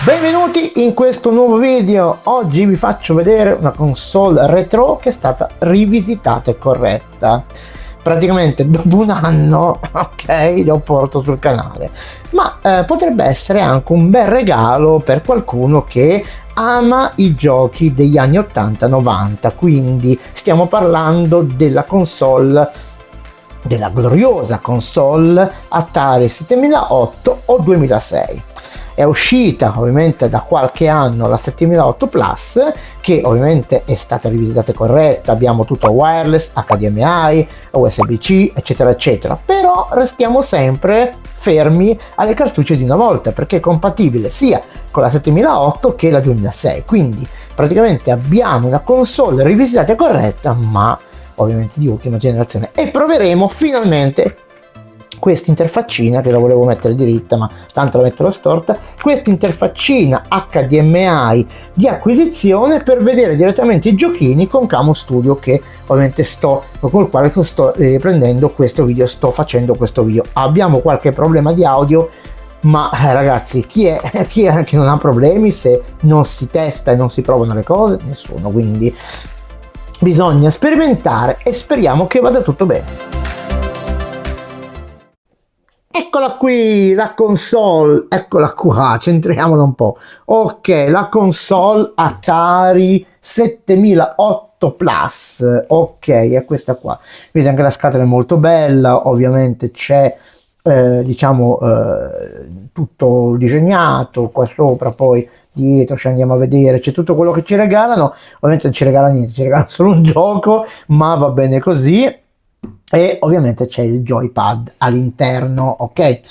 Benvenuti in questo nuovo video. Oggi vi faccio vedere una console retro che è stata rivisitata e corretta. Praticamente dopo un anno, ok, lo porto sul canale. Ma potrebbe essere anche un bel regalo per qualcuno che ama i giochi degli anni 80-90. Quindi stiamo parlando della console, della gloriosa console Atari 7008 o 2006. È uscita ovviamente da qualche anno la 7008 Plus, che ovviamente è stata rivisitata e corretta, abbiamo tutto wireless, HDMI, USB-C, eccetera eccetera, però restiamo sempre fermi alle cartucce di una volta, perché è compatibile sia con la 7008 che la 2006, quindi praticamente abbiamo una console rivisitata e corretta, ma ovviamente di ultima generazione, e proveremo finalmente questa interfaccina, che la volevo mettere diritta ma tanto la metterò storta, questa interfaccina HDMI di acquisizione per vedere direttamente i giochini con Camo Studio, che ovviamente con il quale sto riprendendo questo video, sto facendo questo video. Abbiamo qualche problema di audio, ma ragazzi, chi è che non ha problemi se non si testa e non si provano le cose? Nessuno, quindi bisogna sperimentare e speriamo che vada tutto bene. Eccola qui la console, eccola qua, centriamola un po'. Ok, la console Atari 7008 Plus, ok, è questa qua. Vedete, anche la scatola è molto bella, ovviamente c'è tutto disegnato qua sopra, poi dietro ci andiamo a vedere, c'è tutto quello che ci regalano. Ovviamente non ci regala niente, ci regalano solo un gioco, ma va bene così. E ovviamente c'è il joypad all'interno, ok,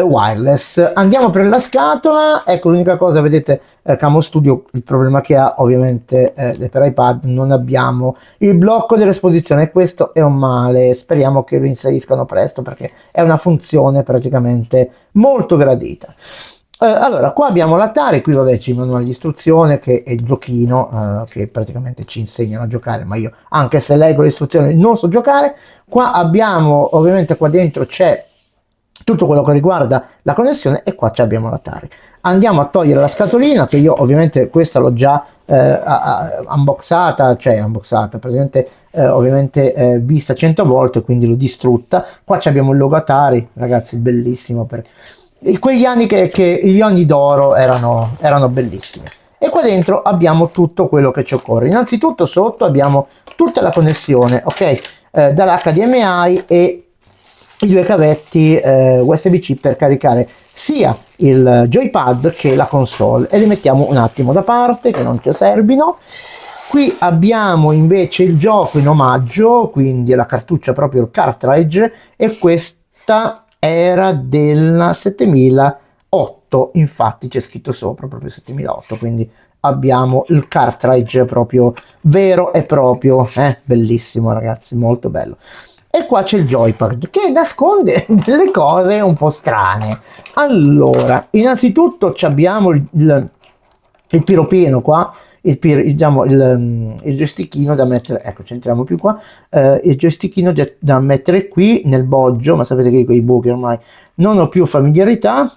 wireless. Andiamo per la scatola. Ecco, l'unica cosa, vedete, Camo Studio, il problema che ha ovviamente per iPad, non abbiamo il blocco dell'esposizione, e questo è un male. Speriamo che lo inseriscano presto, perché è una funzione praticamente molto gradita. Allora, qua abbiamo l'Atari, qui vabbè c'è il manuale di istruzione, che è il giochino che praticamente ci insegnano a giocare, ma io, anche se leggo le istruzioni, non so giocare. Qua abbiamo, ovviamente qua dentro c'è tutto quello che riguarda la connessione, e qua abbiamo l'Atari. Andiamo a togliere la scatolina, che io ovviamente questa l'ho già unboxata, praticamente ovviamente vista 100 volte, quindi l'ho distrutta. Qua abbiamo il logo Atari, ragazzi, bellissimo, per quegli anni che gli anni d'oro erano bellissimi. E qua dentro abbiamo tutto quello che ci occorre. Innanzitutto sotto abbiamo tutta la connessione, ok, dall'HDMI e i due cavetti USB-C per caricare sia il joypad che la console, e li mettiamo un attimo da parte che non ci servino. Qui abbiamo invece il gioco in omaggio, quindi la cartuccia, proprio il cartridge, e questa era della 7008, infatti c'è scritto sopra proprio 7008, quindi abbiamo il cartridge proprio vero e proprio, bellissimo ragazzi, molto bello. E qua c'è il joypad, che nasconde delle cose un po' strane. Allora, innanzitutto abbiamo il piropieno qua, il joystickino da mettere, ecco, centriamo più qua, il joystickino da mettere qui nel boggio, ma sapete che con i buchi ormai non ho più familiarità.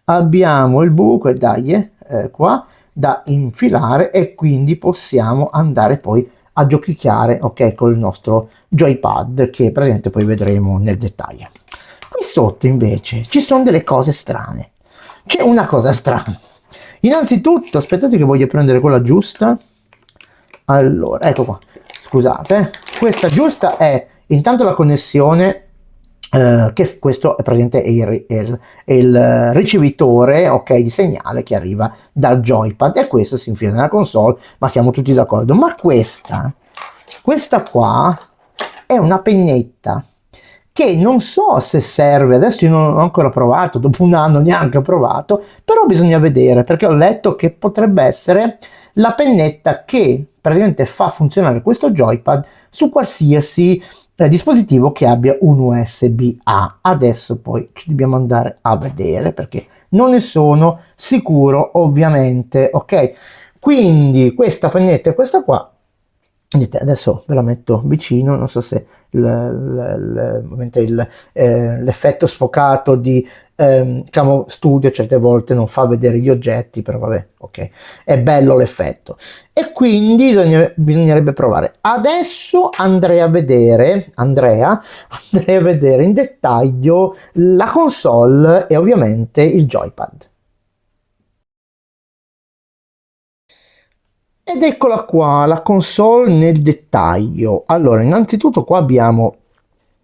Abbiamo il buco, e dai, qua da infilare, e quindi possiamo andare poi a giochicchiare, ok, con il nostro joypad, che praticamente poi vedremo nel dettaglio. Qui sotto invece ci sono delle cose strane. C'è una cosa strana. Innanzitutto, aspettate che voglio prendere quella giusta. Allora, ecco qua, scusate, questa giusta è intanto la connessione, che questo è presente, è il ricevitore, ok, di segnale che arriva dal joypad, e questo si infila nella console, ma siamo tutti d'accordo. Ma questa qua è una pennetta che non so se serve, adesso io non ho ancora provato, dopo un anno neanche ho provato, però bisogna vedere, perché ho letto che potrebbe essere la pennetta che praticamente fa funzionare questo joypad su qualsiasi dispositivo che abbia un USB-A. Adesso poi ci dobbiamo andare a vedere, perché non ne sono sicuro ovviamente, ok? Quindi questa pennetta e questa qua Vedete, adesso ve la metto vicino, non so se ovviamente l'effetto sfocato di diciamo, studio certe volte non fa vedere gli oggetti, però vabbè, ok, è bello l'effetto. E quindi bisognerebbe provare. Adesso andrei a vedere in dettaglio la console e ovviamente il joypad. Ed eccola qua, la console nel dettaglio. Allora, innanzitutto qua abbiamo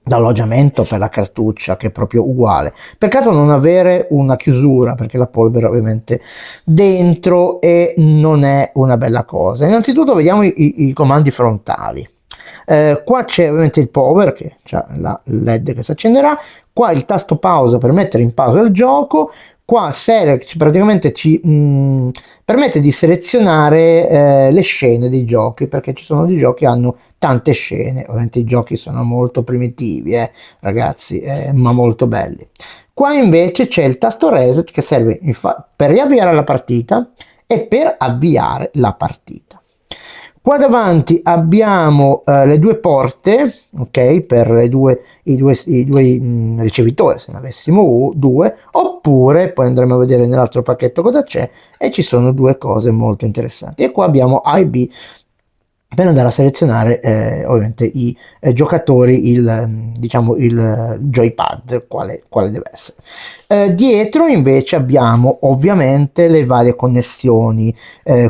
l'alloggiamento per la cartuccia che è proprio uguale. Peccato non avere una chiusura perché la polvere ovviamente dentro e non è una bella cosa. Innanzitutto vediamo i comandi frontali. Qua c'è ovviamente il power che c'è la LED che si accenderà, qua il tasto pausa per mettere in pausa il gioco, qua select praticamente ci permette di selezionare le scene dei giochi, perché ci sono dei giochi che hanno tante scene, ovviamente i giochi sono molto primitivi, ragazzi, ma molto belli. Qua invece c'è il tasto reset che serve per riavviare la partita e per avviare la partita. Qua davanti abbiamo le due porte, ok, per i due ricevitori, se ne avessimo due, oppure poi andremo a vedere nell'altro pacchetto cosa c'è e ci sono due cose molto interessanti. E qua abbiamo A e B per andare a selezionare ovviamente i giocatori, diciamo il joypad, quale deve essere. Dietro invece abbiamo ovviamente le varie connessioni.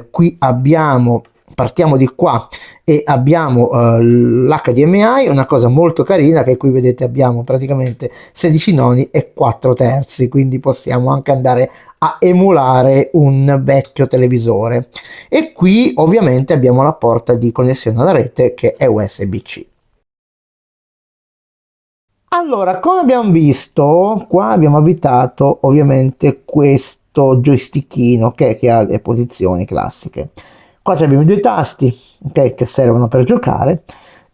Qui abbiamo partiamo di qua e abbiamo l'HDMI, una cosa molto carina che qui vedete abbiamo praticamente 16 noni e 4 terzi, quindi possiamo anche andare a emulare un vecchio televisore. E qui ovviamente abbiamo la porta di connessione alla rete che è USB-C. Allora, come abbiamo visto, qua abbiamo avvitato ovviamente questo joystickino che ha le posizioni classiche. Qua abbiamo i due tasti che servono per giocare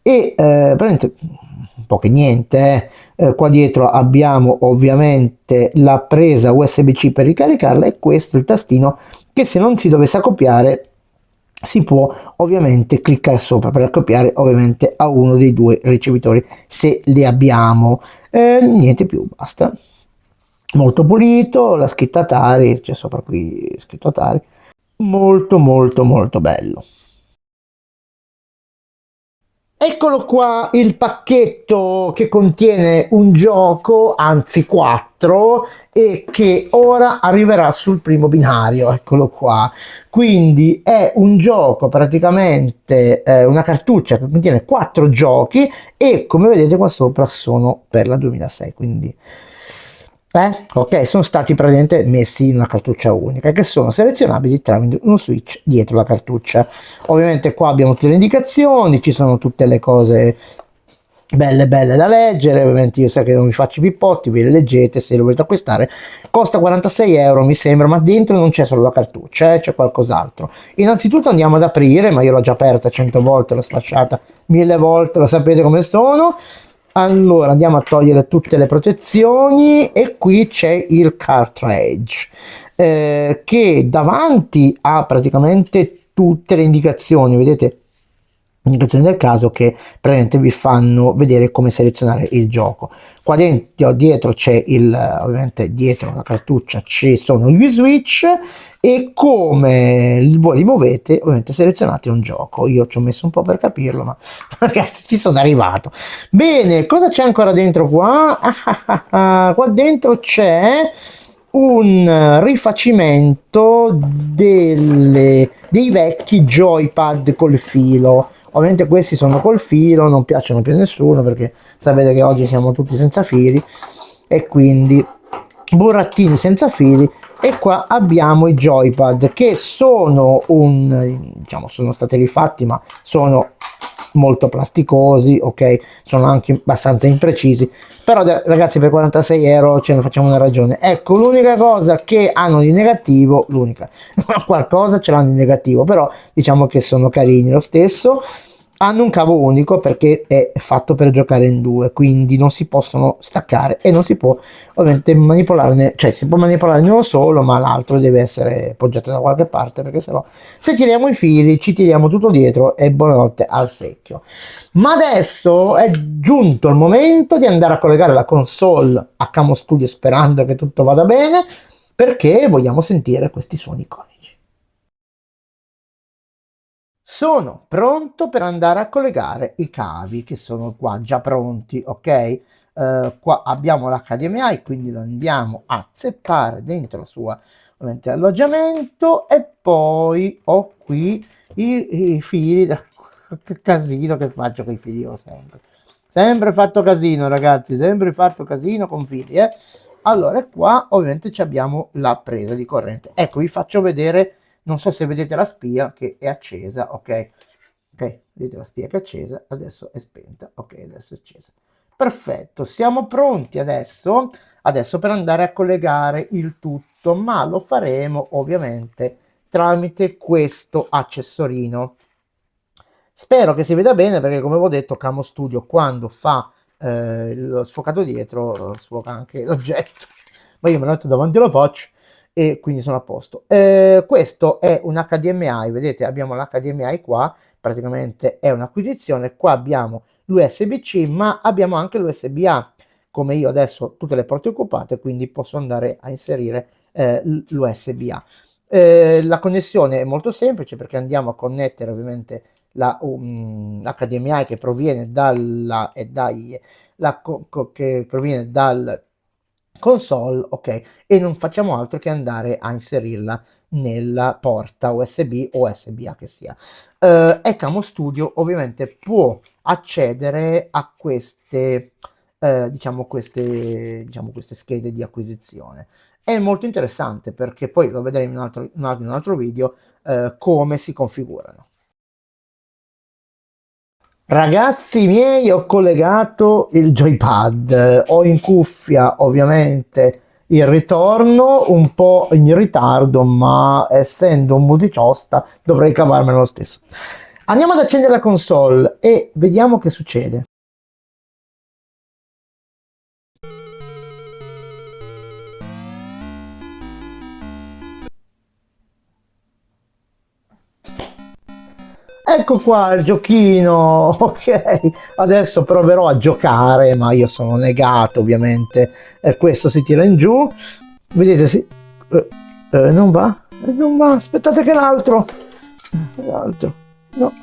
e praticamente poco e niente. Qua dietro abbiamo ovviamente la presa USB-C per ricaricarla e questo è il tastino che se non si dovesse accoppiare si può ovviamente cliccare sopra per accoppiare ovviamente a uno dei due ricevitori se li abbiamo. Niente più, basta. Molto pulito, la scritta Atari, c'è sopra qui scritto Atari, molto molto molto bello. Eccolo qua il pacchetto che contiene un gioco, anzi 4, e che ora arriverà sul primo binario, eccolo qua. Quindi è un gioco praticamente, una cartuccia che contiene 4 giochi e come vedete qua sopra sono per la 2006, quindi ok, sono stati praticamente messi in una cartuccia unica che sono selezionabili tramite uno switch dietro la cartuccia. Ovviamente qua abbiamo tutte le indicazioni, ci sono tutte le cose belle belle da leggere, ovviamente io so che non vi faccio i pippotti, ve le leggete se lo volete acquistare. Costa 46 euro mi sembra, ma dentro non c'è solo la cartuccia, c'è qualcos'altro. Innanzitutto andiamo ad aprire, ma io l'ho già aperta 100 volte, l'ho sfasciata 1000 volte, lo sapete come sono. Allora andiamo a togliere tutte le protezioni e qui c'è il cartridge che davanti ha praticamente tutte le indicazioni, vedete, indicazioni del caso che praticamente vi fanno vedere come selezionare il gioco. Qua dentro, dietro c'è ovviamente dietro la cartuccia ci sono gli switch e come voi li muovete ovviamente selezionate un gioco. Io ci ho messo un po' per capirlo, ma ragazzi ci sono arrivato. Bene, cosa c'è ancora dentro qua? Qua dentro c'è un rifacimento dei vecchi joypad col filo. Ovviamente questi sono col filo, non piacciono più a nessuno perché sapete che oggi siamo tutti senza fili e quindi burattini senza fili. E qua abbiamo i joypad che sono diciamo sono stati rifatti ma sono molto plasticosi, ok, sono anche abbastanza imprecisi, però ragazzi per 46 euro ce ne facciamo una ragione. Ecco, l'unica cosa che hanno di negativo, qualcosa ce l'hanno di negativo, però diciamo che sono carini lo stesso. hanno un cavo unico perché è fatto per giocare in due, quindi non si possono staccare e non si può ovviamente manipolarne, cioè si può manipolarne uno solo, ma l'altro deve essere appoggiato da qualche parte, perché sennò se tiriamo i fili ci tiriamo tutto dietro e buonanotte al secchio. Ma adesso è giunto il momento di andare a collegare la console a Camo Studio sperando che tutto vada bene, perché vogliamo sentire questi suoni iconici. Sono pronto per andare a collegare i cavi che sono qua già pronti, ok? Qua abbiamo l'HDMI, quindi lo andiamo a zeppare dentro la sua ovviamente alloggiamento e poi ho qui i fili. Che casino che faccio con i fili io sempre fatto casino, ragazzi, sempre fatto casino con fili, eh. Allora qua ovviamente abbiamo la presa di corrente. Ecco, vi faccio vedere, non so se vedete la spia che è accesa, ok? Ok, vedete la spia che è accesa, adesso è spenta, ok, adesso è accesa. Perfetto, siamo pronti adesso per andare a collegare il tutto, ma lo faremo ovviamente tramite questo accessorino. Spero che si veda bene perché come avevo detto Camo Studio quando fa lo sfocato dietro sfoca anche l'oggetto, ma io me lo metto davanti alla faccia e quindi sono a posto. Questo è un HDMI, vedete abbiamo l'HDMI qua, praticamente è un'acquisizione, qua abbiamo l'USB-C ma abbiamo anche l'USB-A, come io adesso ho tutte le porte occupate quindi posso andare a inserire l'USB-A. La connessione è molto semplice perché andiamo a connettere ovviamente la HDMI che proviene che proviene dal console, ok, e non facciamo altro che andare a inserirla nella porta USB o USB-A che sia. E Camo Studio ovviamente può accedere a queste schede di acquisizione. È molto interessante perché poi lo vedremo in un altro video come si configurano. Ragazzi miei, ho collegato il joypad, ho in cuffia ovviamente il ritorno, un po' in ritardo, ma essendo un musicista dovrei cavarmelo lo stesso. Andiamo ad accendere la console e vediamo che succede. Ecco qua il giochino, ok, adesso proverò a giocare, ma io sono negato ovviamente, e questo si tira in giù, vedete, non va, non va, aspettate che l'altro, no, no,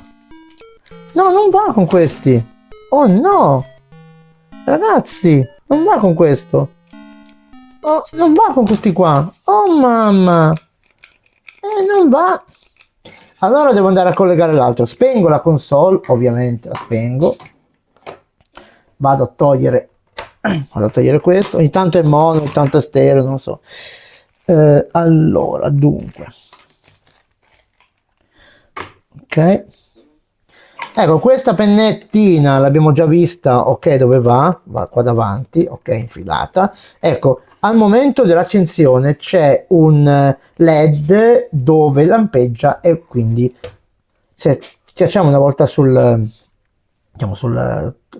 non va con questi, oh no, ragazzi, non va con questo, oh, non va con questi qua, oh mamma, non va. Allora devo andare a collegare l'altro. Spengo la console, ovviamente la spengo. Vado a togliere, questo. Intanto è mono, intanto è stereo, non so. Allora, dunque. Ok. Ecco, questa pennettina l'abbiamo già vista, ok, dove va? Va qua davanti, ok, infilata. Ecco, al momento dell'accensione c'è un LED dove lampeggia e quindi se schiacciamo una volta sul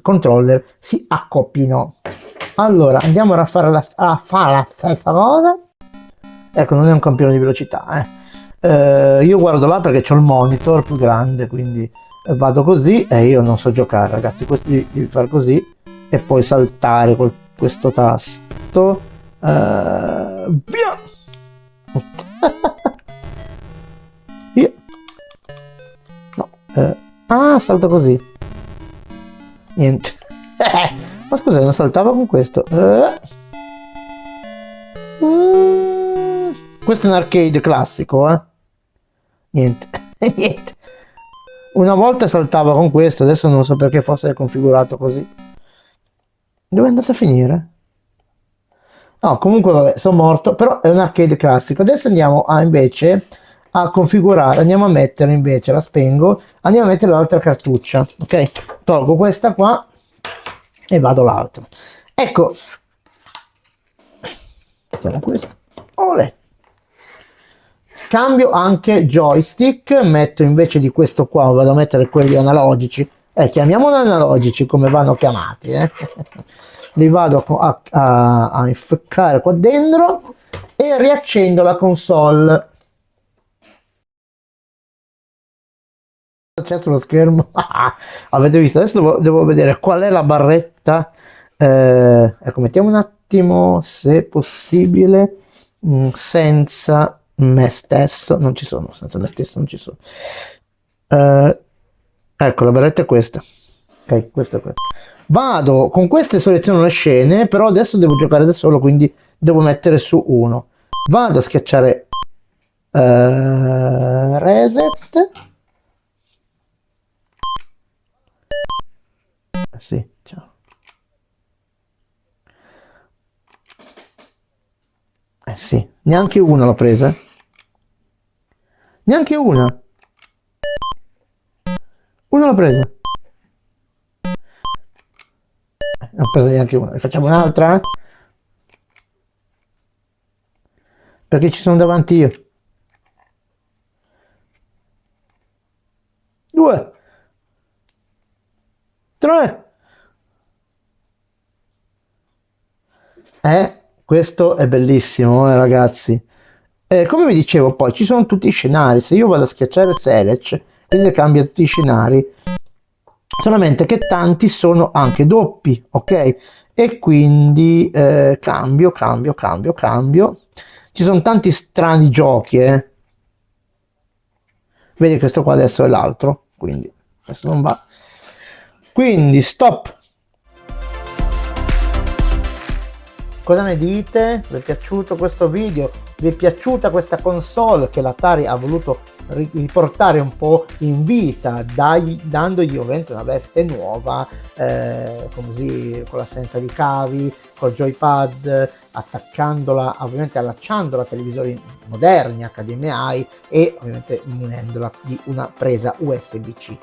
controller si accoppino. Allora, andiamo a fare la stessa cosa. Ecco, non è un campione di velocità, io guardo là perché c'ho il monitor più grande, quindi vado così e io non so giocare, ragazzi. Questo devi fare così e poi saltare con questo tasto. Via! Via! No, salto così. Niente. Ma scusa, non saltava con questo. Questo è un arcade classico, Niente. Niente. Una volta saltava con questo, adesso non so perché fosse configurato così. Dove è andato a finire? No, comunque vabbè, sono morto, però è un arcade classico. Adesso andiamo invece a configurare, andiamo a mettere invece, la spengo, andiamo a mettere l'altra cartuccia, ok? Tolgo questa qua e vado l'altra. Ecco, mettiamo questo. Olè. cambio anche joystick, metto invece di questo qua, vado a mettere quelli analogici, chiamiamoli analogici come vanno chiamati, li vado a inficcare qua dentro e riaccendo la console. C'è sullo schermo. Avete visto? Adesso devo vedere qual è la barretta. Ecco, mettiamo un attimo, se possibile, senza me stesso. Non ci sono, senza me stesso non ci sono. Ecco, la barretta è questa. Ok, questo è questo. Vado, con queste seleziono le scene, però adesso devo giocare da solo, quindi devo mettere su uno. Vado a schiacciare reset. Sì, ciao. Sì, neanche una l'ho presa. Neanche una. Una l'ho presa. Non ho preso neanche una. Ne facciamo un'altra? Perché ci sono davanti io. Due. Tre. Questo è bellissimo, ragazzi. Come vi dicevo, poi ci sono tutti i scenari. Se io vado a schiacciare select, quindi cambia tutti i scenari. Solamente che tanti sono anche doppi, ok? E quindi cambio. Ci sono tanti strani giochi, Vedi, questo qua adesso è l'altro, quindi questo non va. Quindi stop. Cosa ne dite? Vi è piaciuto questo video? Vi è piaciuta questa console che l'Atari ha voluto riportare un po' in vita, dandogli ovviamente una veste nuova, così, con l'assenza di cavi, col joypad, attaccandola, ovviamente allacciandola a televisori moderni HDMI e ovviamente munendola di una presa USB-C.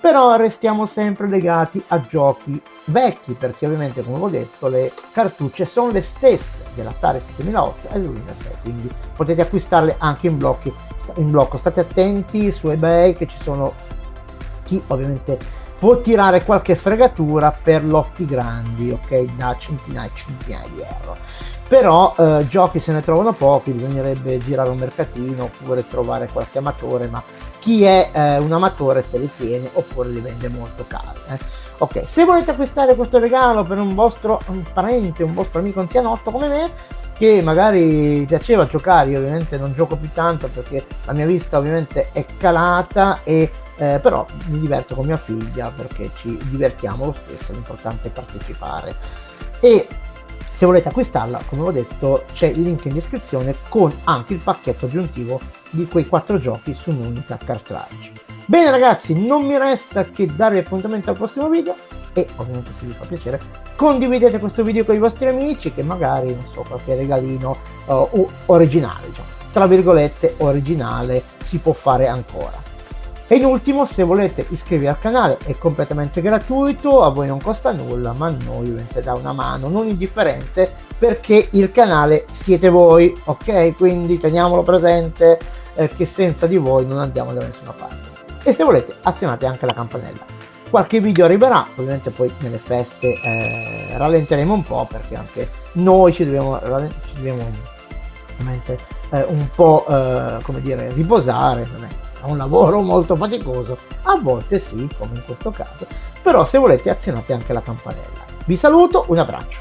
Però restiamo sempre legati a giochi vecchi, perché ovviamente, come ho detto, le cartucce sono le stesse dell'Atari 7008 e dell'1 6, quindi potete acquistarle anche in blocco. State attenti su eBay, che ci sono chi ovviamente può tirare qualche fregatura per lotti grandi, ok, da centinaia e centinaia di euro. Però giochi se ne trovano pochi, bisognerebbe girare un mercatino oppure trovare qualche amatore, ma chi è un amatore se li tiene oppure li vende molto cari. Ok, se volete acquistare questo regalo per un vostro parente, un vostro amico anzianotto come me, che magari piaceva giocare, io ovviamente non gioco più tanto perché la mia vista ovviamente è calata, e però mi diverto con mia figlia perché ci divertiamo lo stesso, l'importante è partecipare. E se volete acquistarla, come ho detto, c'è il link in descrizione con anche il pacchetto aggiuntivo di quei 4 giochi su un'unica cartridge. Bene ragazzi, non mi resta che darvi appuntamento al prossimo video e ovviamente, se vi fa piacere, condividete questo video con i vostri amici, che magari, non so, qualche regalino originale, diciamo, tra virgolette originale, si può fare ancora. E in ultimo, se volete iscrivervi al canale, è completamente gratuito, a voi non costa nulla, ma a noi ovviamente dà una mano non indifferente, perché il canale siete voi, ok? Quindi teniamolo presente, che senza di voi non andiamo da nessuna parte. E se volete, azionate anche la campanella. Qualche video arriverà, ovviamente poi nelle feste rallenteremo un po', perché anche noi ci dobbiamo ovviamente un po' come dire, riposare. È un lavoro molto faticoso, a volte sì, come in questo caso, però se volete azionate anche la campanella. Vi saluto, un abbraccio.